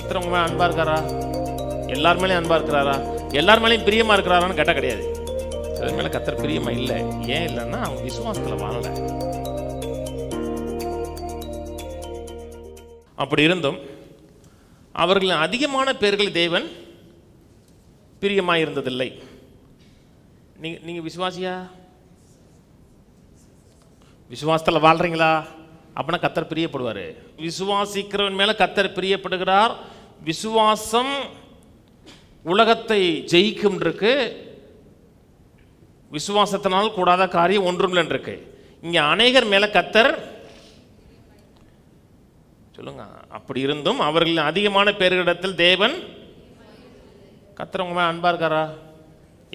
கர்த்தர் உங்க மேல அன்பா இருக்காரா? எல்லார் மேலேயும் அன்பா இருக்கிறாரா? எல்லார் மேலேயும் பிரியமா இருக்கிறாரான்னு கேட்டால் கிடையாது. சில மேல கர்த்தர் பிரியமா இல்லை. ஏன் இல்லைன்னா அவங்க விசுவாசத்துல வாழலை. அப்படி இருந்தும் அவர்களின் அதிகமான பேர்களை தேவன் பிரியமாக இருந்ததில்லை. நீங்க விசுவாசியா? விசுவாசத்தில் வாழ்றீங்களா? அப்படின்னா கர்த்தர் பிரியப்படுவார். விசுவாசிக்கிறவன் மேல கர்த்தர் பிரியப்படுகிறார். விசுவாசம் உலகத்தை ஜெயிக்கும் இருக்கு. விசுவாசத்தினால் கூடாத காரியம் ஒன்றும் இருக்கு. இங்க அநேகர் மேல கர்த்தர் சொல்லுங்க. அப்படி இருந்தும் அவர்களின் அதிகமான பேர்களிடத்தில் தேவன் கர்த்தர் உங்க மேல அன்பா இருக்காரா?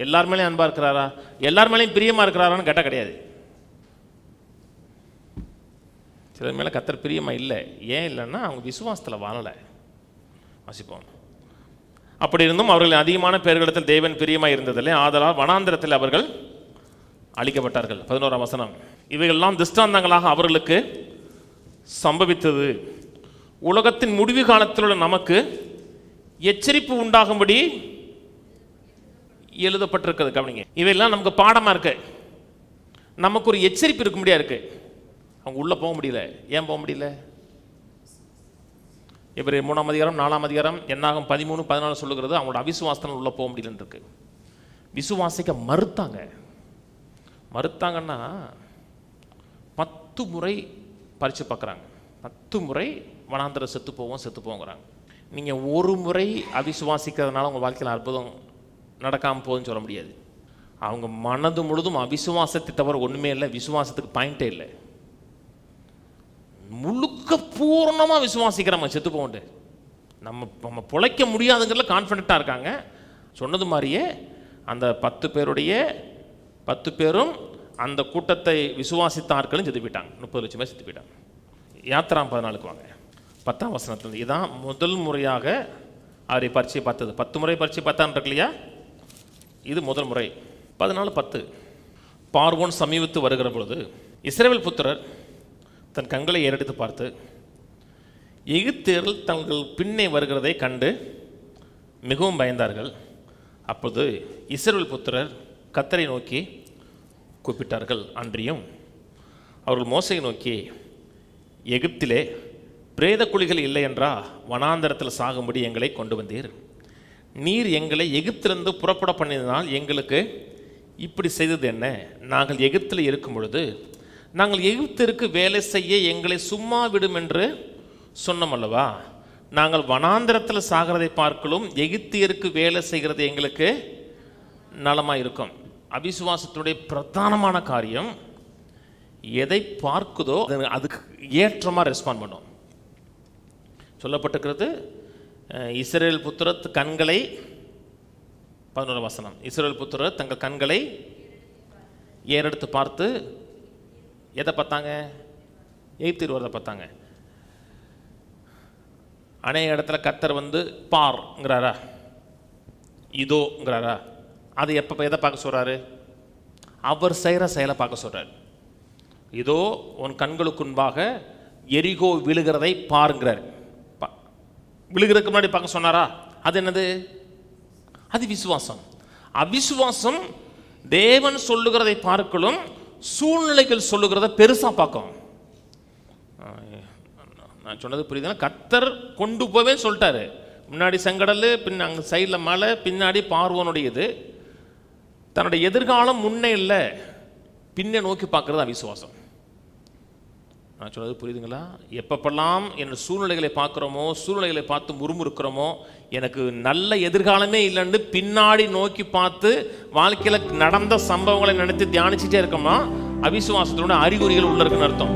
எல்லார் மேலேயும் அன்பா இருக்கிறாரா? எல்லார் மேலேயும் பிரியமா இருக்கிறாரான்னு கேட்டால் கிடையாது. சிலர் மேலே கர்த்தர் பிரியமா இல்லை. ஏன் இல்லைன்னா அவங்க விசுவாசத்தில் வாழலை. வாசிப்போம். அப்படி இருந்தும் அவர்களின் அதிகமான பேர்களிடத்தில் தேவன் பிரியமா இருந்ததில்லை. ஆதலால் வனாந்திரத்தில் அவர்கள் அழிக்கப்பட்டார்கள். 11ஆம் வசனம். இவைகளெல்லாம் திஷ்டாந்தங்களாக அவர்களுக்கு சம்பவித்தது. உலகத்தின் முடிவு காலத்தில் உள்ள நமக்கு எச்சரிப்பு உண்டாகும்படி எழுதப்பட்டிருக்கிறது. கவனிங்க, இவையெல்லாம் நமக்கு பாடமா இருக்கு. நமக்கு ஒரு எச்சரிப்பு இருக்க முடியாது இருக்கு. அவங்க உள்ள போக முடியல. ஏன் போக முடியல? எபிரேயர் 3ஆம் அதிகாரம் 4ஆம் அதிகாரம் என்னாகும் 13, 14 சொல்லுகிறது அவங்களோட அவிசுவாசத்தினால் உள்ள போக முடியலன்னு இருக்கு. விசுவாசிக்க மறுத்தாங்கன்னா 10 முறை பரிச்சு பார்க்குறாங்க. 10 முறை வனாந்தர செத்து போவோங்கிறாங்க. நீங்கள் ஒரு முறை அவிசுவாசிக்கிறதுனால உங்கள் வாழ்க்கையில் அற்புதம் நடக்காமல் போகுதுன்னு சொல்ல முடியாது. அவங்க மனது முழுதும் அவிசுவாசத்தை தவிர ஒன்றுமே இல்லை. விசுவாசத்துக்கு பாயிண்டே இல்லை. முழுக்க பூர்ணமாக விசுவாசிக்கிறவங்க செத்து போகண்டு. நம்ம பிழைக்க முடியாதுங்கிறதுல கான்ஃபிடென்ட்டாக இருக்காங்க. சொன்னது மாதிரியே அந்த 10 பேரும் அந்த கூட்டத்தை விசுவாசித்தார்களும் செத்து போயிட்டாங்க. 30 லட்சம் பேர் செத்து போயிட்டாங்க. யாத்திரா 14க்கு வாங்க. 10ஆம் வசனத்தில் இதுதான் முதல் முறையாக அவரை பரிச்சை பார்த்தது. 10 முறை பரிச்சை பார்த்தான்னு இருக்கு இல்லையா? இது முதல் முறை. 14:10. பார்வோன் சமீபத்து வருகிற பொழுது இஸ்ரவேல் புத்திரர் தன் கண்களை ஏறெடுத்து பார்த்து எகிப்தியர்கள் தங்கள் பின்னே வருகிறதை கண்டு மிகவும் பயந்தார்கள். அப்போது இஸ்ரவேல் புத்திரர் கர்த்தரை நோக்கி கூப்பிட்டார்கள். அன்றியும் அவர்கள் மோசையை நோக்கி, எகிப்திலே பிரேத குழிகள் இல்லை என்றா வனாந்தரத்தில் சாகும்படி எங்களை கொண்டு வந்தீர். நீர் எங்களை எகிப்திலிருந்து புறப்பட பண்ணினால் எங்களுக்கு இப்படி செய்தது என்ன? நாங்கள் எகிப்தில் இருக்கும் பொழுது நாங்கள் எகிப்திற்கு வேலை செய்ய எங்களை சும்மா விடும் என்று சொன்னோம் அல்லவா? நாங்கள் வனாந்தரத்தில் சாகிறதை பார்க்கலும் எகிப்தியருக்கு வேலை செய்கிறது எங்களுக்கு நலமாக இருக்கும். அவிசுவாசத்துடைய பிரதானமான காரியம் எதை பார்க்குதோ அதுக்கு ஏற்றமாக ரெஸ்பாண்ட் பண்ணும். சொல்லப்பட்டிருக்கிறது, இஸ்ரவேல் புத்திரர் கண்களை 11 வசனம். இஸ்ரவேல் புத்திரர் தங்கள் கண்களை ஏறெடுத்து பார்த்து எதை பார்த்தாங்க? எகிப்தியர் வரதை பார்த்தாங்க. அநேக இடத்துல கர்த்தர் பார்ங்கிறாரா, இதோங்கிறாரா? அது எதை பார்க்க சொல்றாரு? அவர் செய்கிற செயலை பார்க்க சொல்றாரு. இதோ உன் கண்களுக்கு முன்பாக எரிகோ விழுகிறதை பாருங்கிறார். விழுகிறதுக்கு முன்னாடி பார்க்க சொன்னாரா? அது என்னது? அது விசுவாசம். அவிசுவாசம் தேவன் சொல்லுகிறதை பார்க்கலும் சூழ்நிலைகள் சொல்லுகிறத பெருசா பார்க்கும். நான் சொன்னது புரியுதுன்னா, கர்த்தர் கொண்டு போவே சொல்லிட்டாரு. முன்னாடி செங்கடல், பின் அங்கே சைடில் மலை, பின்னாடி பார்வோனுடையது. தன்னுடைய எதிர்காலம் முன்னே இல்லை, பின்னே நோக்கி பார்க்கறது அவிசுவாசம். நான் சொன்னது புரியுதுங்களா? எப்பப்பெல்லாம் என் சூழ்நிலைகளை பார்க்குறோமோ, சூழ்நிலைகளை பார்த்து முறுமுறுக்கிறோமோ, எனக்கு நல்ல எதிர்காலமே இல்லைன்னு பின்னாடி நோக்கி பார்த்து வாழ்க்கையில் நடந்த சம்பவங்களை நினைத்து தியானிச்சுட்டே இருக்கோமா, அவிசுவாசத்தோட அறிகுறிகள் உள்ள இருக்குன்னு அர்த்தம்.